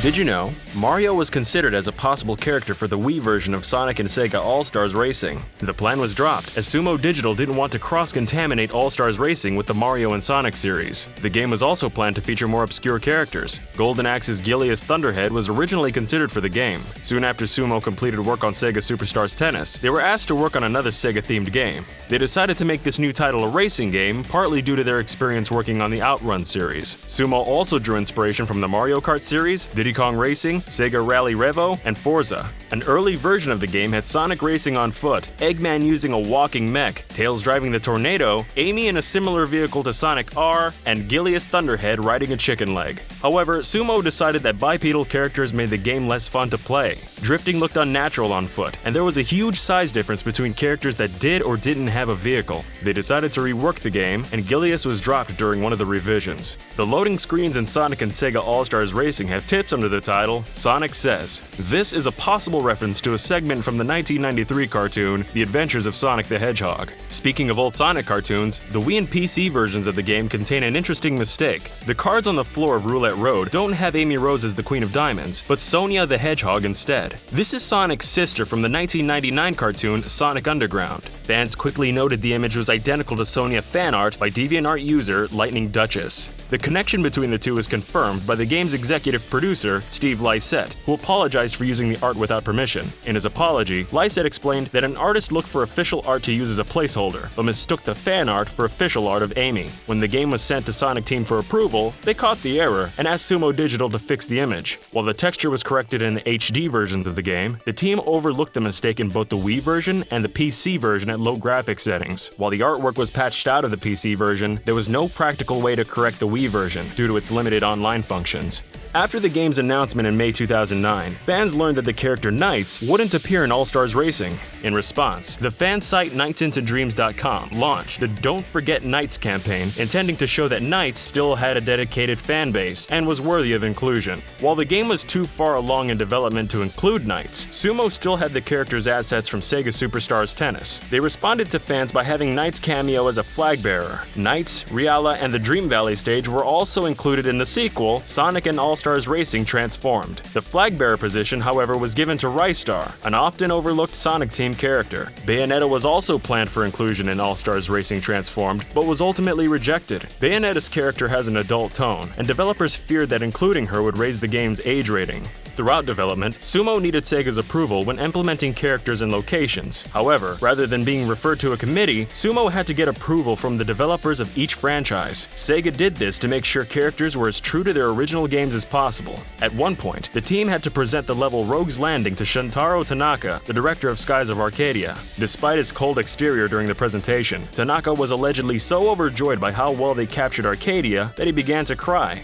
Did you know? Mario was considered as a possible character for the Wii version of Sonic and Sega All-Stars Racing. The plan was dropped, as Sumo Digital didn't want to cross-contaminate All-Stars Racing with the Mario and Sonic series. The game was also planned to feature more obscure characters. Golden Axe's Gilius Thunderhead was originally considered for the game. Soon after Sumo completed work on Sega Superstars Tennis, they were asked to work on another Sega-themed game. They decided to make this new title a racing game, partly due to their experience working on the Outrun series. Sumo also drew inspiration from the Mario Kart series, Diddy Kong Racing, Sega Rally Revo, and Forza. An early version of the game had Sonic racing on foot, Eggman using a walking mech, Tails driving the Tornado, Amy in a similar vehicle to Sonic R, and Gilius Thunderhead riding a chicken leg. However, Sumo decided that bipedal characters made the game less fun to play. Drifting looked unnatural on foot, and there was a huge size difference between characters that did or didn't have a vehicle. They decided to rework the game, and Gilius was dropped during one of the revisions. The loading screens in Sonic and Sega All-Stars Racing have tips under the title, Sonic Says. This is a possible reference to a segment from the 1993 cartoon, The Adventures of Sonic the Hedgehog. Speaking of old Sonic cartoons, the Wii and PC versions of the game contain an interesting mistake. The cards on the floor of Roulette Road don't have Amy Rose as the Queen of Diamonds, but Sonia the Hedgehog instead. This is Sonic's sister from the 1999 cartoon Sonic Underground. Fans quickly noted the image was identical to Sonia fan art by DeviantArt user Lightning Duchess. The connection between the two is confirmed by the game's executive producer, Steve Lysette, who apologized for using the art without permission. In his apology, Lysette explained that an artist looked for official art to use as a placeholder, but mistook the fan art for official art of Amy. When the game was sent to Sonic Team for approval, they caught the error and asked Sumo Digital to fix the image. While the texture was corrected in the HD versions of the game, the team overlooked the mistake in both the Wii version and the PC version at low graphics settings. While the artwork was patched out of the PC version, there was no practical way to correct the Wii version due to its limited online functions. After the game's announcement in May 2009, fans learned that the character Knights wouldn't appear in All-Stars Racing. In response, the fan site KnightsIntoDreams.com launched the Don't Forget Knights campaign, intending to show that Knights still had a dedicated fan base and was worthy of inclusion. While the game was too far along in development to include Knights, Sumo still had the character's assets from Sega Superstars Tennis. They responded to fans by having Knights cameo as a flag bearer. Knights, Riala, and the Dream Valley stage were also included in the sequel, Sonic and All-Stars Racing Transformed. The flag bearer position, however, was given to Rystar, an often overlooked Sonic Team character. Bayonetta was also planned for inclusion in All-Stars Racing Transformed, but was ultimately rejected. Bayonetta's character has an adult tone, and developers feared that including her would raise the game's age rating. Throughout development, Sumo needed Sega's approval when implementing characters and locations. However, rather than being referred to a committee, Sumo had to get approval from the developers of each franchise. Sega did this to make sure characters were as true to their original games as possible. At one point, the team had to present the level Rogue's Landing to Shuntaro Tanaka, the director of Skies of Arcadia. Despite his cold exterior during the presentation, Tanaka was allegedly so overjoyed by how well they captured Arcadia that he began to cry.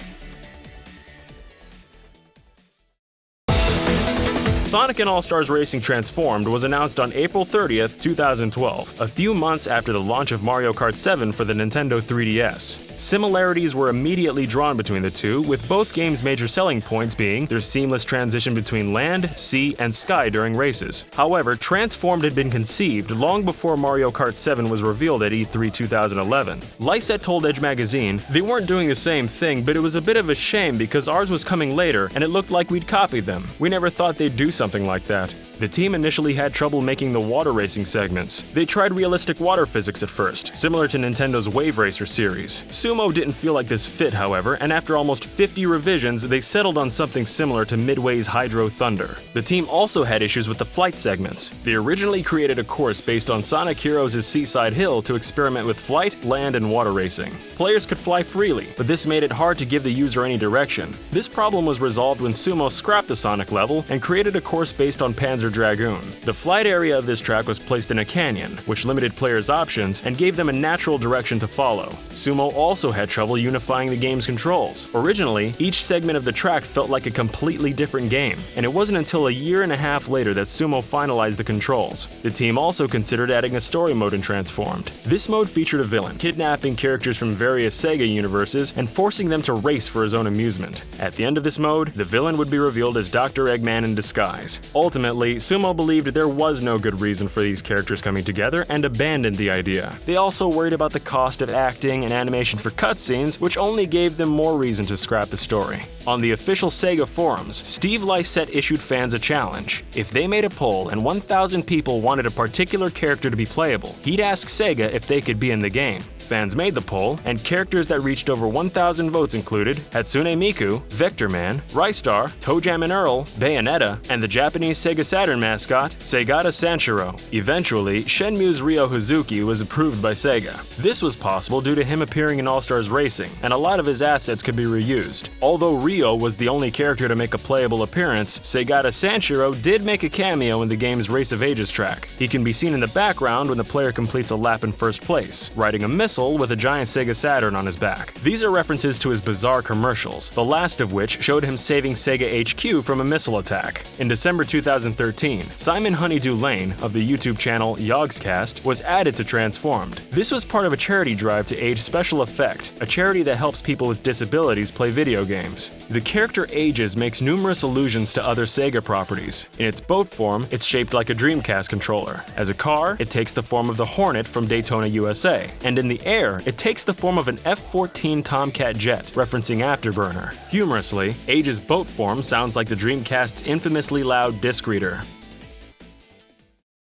Sonic and All-Stars Racing Transformed was announced on April 30th, 2012, a few months after the launch of Mario Kart 7 for the Nintendo 3DS. Similarities were immediately drawn between the two, with both games' major selling points being their seamless transition between land, sea, and sky during races. However, Transformed had been conceived long before Mario Kart 7 was revealed at E3 2011. Lysette told Edge Magazine, "They weren't doing the same thing, but it was a bit of a shame because ours was coming later and it looked like we'd copied them. We never thought they'd do something like that." The team initially had trouble making the water racing segments. They tried realistic water physics at first, similar to Nintendo's Wave Racer series. Sumo didn't feel like this fit, however, and after almost 50 revisions, they settled on something similar to Midway's Hydro Thunder. The team also had issues with the flight segments. They originally created a course based on Sonic Heroes' Seaside Hill to experiment with flight, land, and water racing. Players could fly freely, but this made it hard to give the user any direction. This problem was resolved when Sumo scrapped the Sonic level and created a course based on Panzer Dragoon. The flight area of this track was placed in a canyon, which limited players' options and gave them a natural direction to follow. Sumo also had trouble unifying the game's controls. Originally, each segment of the track felt like a completely different game, and it wasn't until a year and a half later that Sumo finalized the controls. The team also considered adding a story mode in Transformed. This mode featured a villain, kidnapping characters from various Sega universes and forcing them to race for his own amusement. At the end of this mode, the villain would be revealed as Dr. Eggman in disguise. Ultimately, Sumo believed there was no good reason for these characters coming together and abandoned the idea. They also worried about the cost of acting and animation for cutscenes, which only gave them more reason to scrap the story. On the official Sega forums, Steve Lysette issued fans a challenge. If they made a poll and 1,000 people wanted a particular character to be playable, he'd ask Sega if they could be in the game. Fans made the poll, and characters that reached over 1,000 votes included Hatsune Miku, Vector Man, Rystar, ToeJam and Earl, Bayonetta, and the Japanese Sega Saturn mascot, Segata Sanshiro. Eventually, Shenmue's Ryo Hazuki was approved by Sega. This was possible due to him appearing in All-Stars Racing, and a lot of his assets could be reused. Although Ryo was the only character to make a playable appearance, Segata Sanshiro did make a cameo in the game's Race of Ages track. He can be seen in the background when the player completes a lap in first place, riding a missile with a giant Sega Saturn on his back. These are references to his bizarre commercials, the last of which showed him saving Sega HQ from a missile attack. In December 2013, Simon Honeydew Lane of the YouTube channel Yogscast was added to Transformed. This was part of a charity drive to aid Special Effect, a charity that helps people with disabilities play video games. The character Ages makes numerous allusions to other Sega properties. In its boat form, it's shaped like a Dreamcast controller. As a car, it takes the form of the Hornet from Daytona, USA. And in the air, it takes the form of an F-14 Tomcat jet, referencing Afterburner. Humorously, Age's boat form sounds like the Dreamcast's infamously loud disc reader.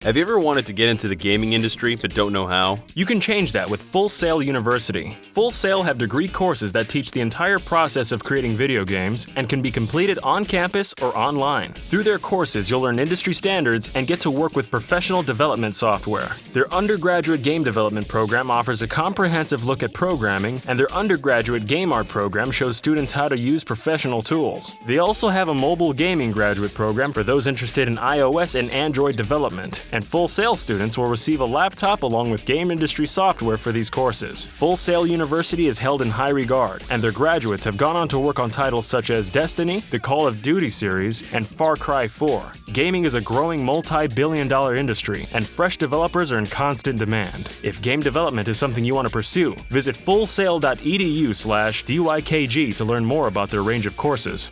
Have you ever wanted to get into the gaming industry but don't know how? You can change that with Full Sail University. Full Sail have degree courses that teach the entire process of creating video games and can be completed on campus or online. Through their courses, you'll learn industry standards and get to work with professional development software. Their undergraduate game development program offers a comprehensive look at programming, and their undergraduate game art program shows students how to use professional tools. They also have a mobile gaming graduate program for those interested in iOS and Android development. And Full Sail students will receive a laptop along with game industry software for these courses. Full Sail University is held in high regard, and their graduates have gone on to work on titles such as Destiny, the Call of Duty series, and Far Cry 4. Gaming is a growing multi-billion-dollar industry, and fresh developers are in constant demand. If game development is something you want to pursue, visit fullsail.edu/DYKG to learn more about their range of courses.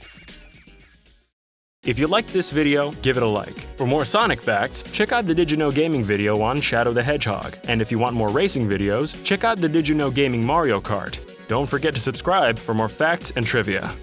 If you liked this video, give it a like. For more Sonic facts, check out the DidYouKnowGaming video on Shadow the Hedgehog. And if you want more racing videos, check out the DidYouKnowGaming Mario Kart. Don't forget to subscribe for more facts and trivia.